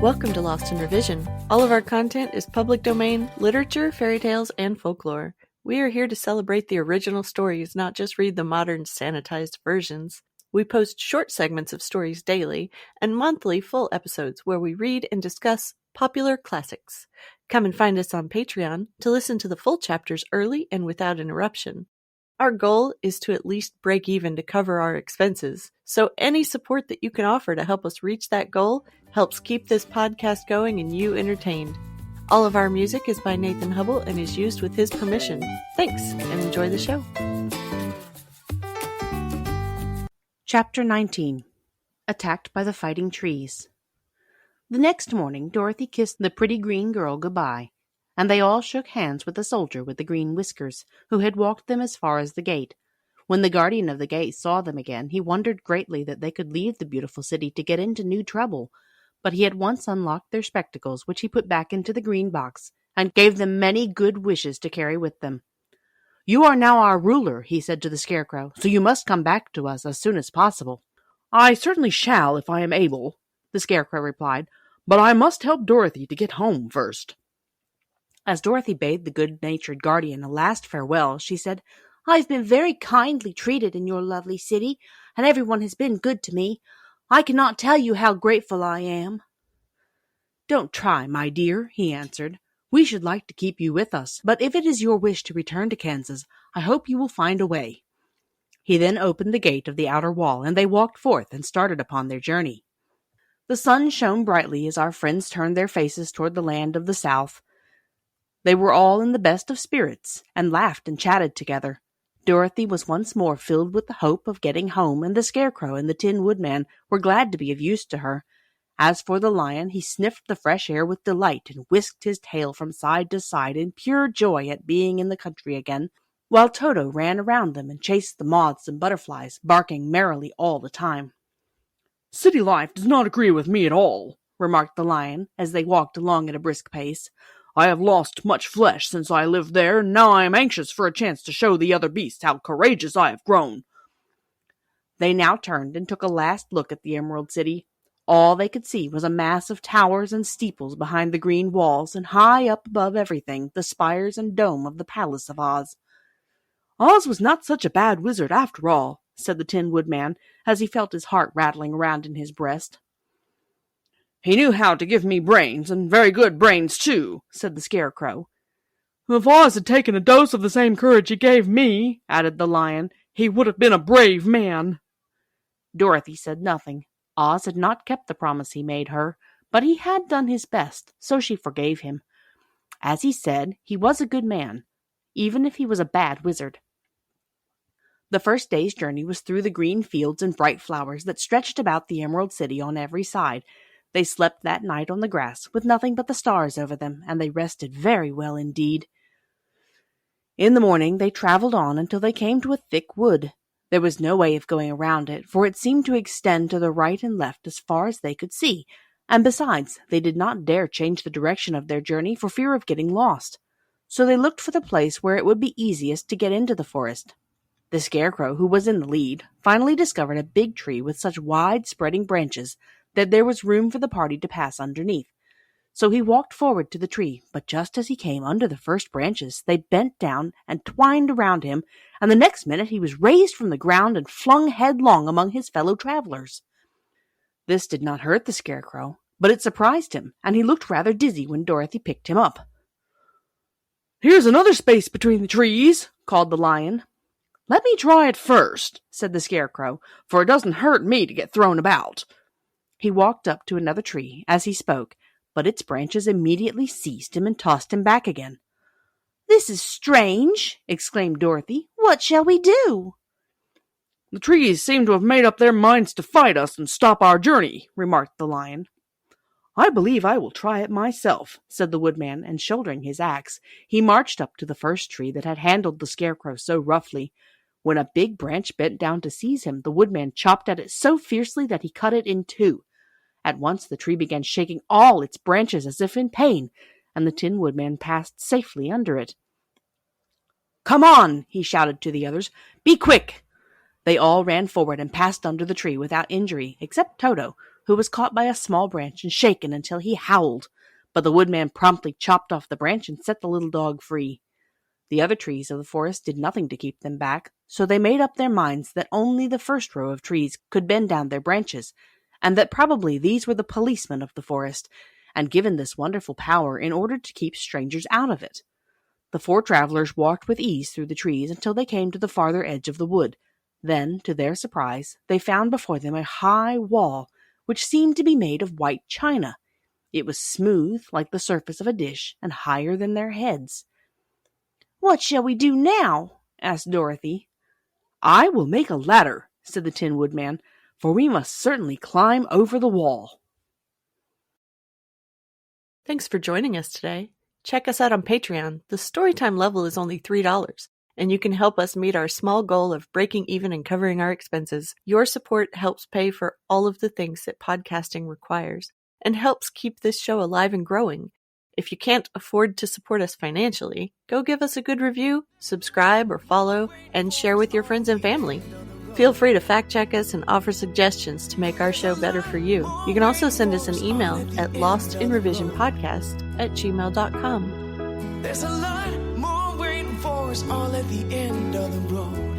Welcome to Lost in Revision. All of our content is public domain, literature, fairy tales, and folklore. We are here to celebrate the original stories, not just read the modern sanitized versions. We post short segments of stories daily and monthly full episodes where we read and discuss popular classics. Come and find us on Patreon to listen to the full chapters early and without interruption. Our goal is to at least break even to cover our expenses, so any support that you can offer to help us reach that goal helps keep this podcast going and you entertained. All of our music is by Nathan Hubble and is used with his permission. Thanks, and enjoy the show. Chapter 19. Attacked by the Fighting Trees. The next morning, Dorothy kissed the pretty green girl goodbye, and they all shook hands with the soldier with the green whiskers, who had walked them as far as the gate. When the guardian of the gate saw them again, he wondered greatly that they could leave the beautiful city to get into new trouble, but he at once unlocked their spectacles, which he put back into the green box, and gave them many good wishes to carry with them. "You are now our ruler," he said to the Scarecrow, "so you must come back to us as soon as possible." "I certainly shall if I am able," the Scarecrow replied, "but I must help Dorothy to get home first." As Dorothy bade the good-natured guardian a last farewell, she said, "I've been very kindly treated in your lovely city, and everyone has been good to me. I cannot tell you how grateful I am." "Don't try, my dear," he answered. "We should like to keep you with us, but if it is your wish to return to Kansas, I hope you will find a way." He then opened the gate of the outer wall, and they walked forth and started upon their journey. The sun shone brightly as our friends turned their faces toward the land of the South. They were all in the best of spirits, and laughed and chatted together. Dorothy was once more filled with the hope of getting home, and the Scarecrow and the Tin Woodman were glad to be of use to her. As for the lion, he sniffed the fresh air with delight and whisked his tail from side to side in pure joy at being in the country again, while Toto ran around them and chased the moths and butterflies, barking merrily all the time. "City life does not agree with me at all," remarked the lion, as they walked along at a brisk pace. "I have lost much flesh since I lived there, and now I am anxious for a chance to show the other beasts how courageous I have grown." They now turned and took a last look at the Emerald City. All they could see was a mass of towers and steeples behind the green walls, and high up above everything, the spires and dome of the Palace of Oz. "Oz was not such a bad wizard after all," said the Tin Woodman, as he felt his heart rattling around in his breast. "He knew how to give me brains, and very good brains, too," said the Scarecrow. "If Oz had taken a dose of the same courage he gave me," added the lion, "he would have been a brave man." Dorothy said nothing. Oz had not kept the promise he made her, but he had done his best, so she forgave him. As he said, he was a good man, even if he was a bad wizard. The first day's journey was through the green fields and bright flowers that stretched about the Emerald City on every side. They slept that night on the grass, with nothing but the stars over them, and they rested very well indeed. In the morning they traveled on until they came to a thick wood. There was no way of going around it, for it seemed to extend to the right and left as far as they could see, and besides, they did not dare change the direction of their journey for fear of getting lost. So they looked for the place where it would be easiest to get into the forest. The Scarecrow, who was in the lead, finally discovered a big tree with such wide spreading branches that there was room for the party to pass underneath. So he walked forward to the tree, but just as he came under the first branches, they bent down and twined around him, and the next minute he was raised from the ground and flung headlong among his fellow travelers. This did not hurt the Scarecrow, but it surprised him, and he looked rather dizzy when Dorothy picked him up. "Here's another space between the trees," called the lion. "Let me try it first," said the Scarecrow, "for it doesn't hurt me to get thrown about." He walked up to another tree as he spoke, but its branches immediately seized him and tossed him back again. "This is strange," exclaimed Dorothy. "What shall we do?" "The trees seem to have made up their minds to fight us and stop our journey," remarked the lion. "I believe I will try it myself," said the Woodman, and shouldering his axe, he marched up to the first tree that had handled the Scarecrow so roughly. When a big branch bent down to seize him, the Woodman chopped at it so fiercely that he cut it in two. At once the tree began shaking all its branches as if in pain, and the Tin Woodman passed safely under it. "Come on!" he shouted to the others. "Be quick!" They all ran forward and passed under the tree without injury, except Toto, who was caught by a small branch and shaken until he howled, but the woodman promptly chopped off the branch and set the little dog free. The other trees of the forest did nothing to keep them back, so they made up their minds that only the first row of trees could bend down their branches, and that probably these were the policemen of the forest, and given this wonderful power in order to keep strangers out of it. The four travelers walked with ease through the trees until they came to the farther edge of the wood. Then, to their surprise, they found before them a high wall, which seemed to be made of white china. It was smooth, like the surface of a dish, and higher than their heads. "What shall we do now?" asked Dorothy. "I will make a ladder," said the Tin Woodman, "for we must certainly climb over the wall." Thanks for joining us today. Check us out on Patreon. The Storytime level is only $3, and you can help us meet our small goal of breaking even and covering our expenses. Your support helps pay for all of the things that podcasting requires, and helps keep this show alive and growing. If you can't afford to support us financially, go give us a good review, subscribe or follow, and share with your friends and family. Feel free to fact check us and offer suggestions to make our show better for you. You can also send us an email at lostinrevisionpodcast@gmail.com. There's a lot more waiting for us all at the end of the road.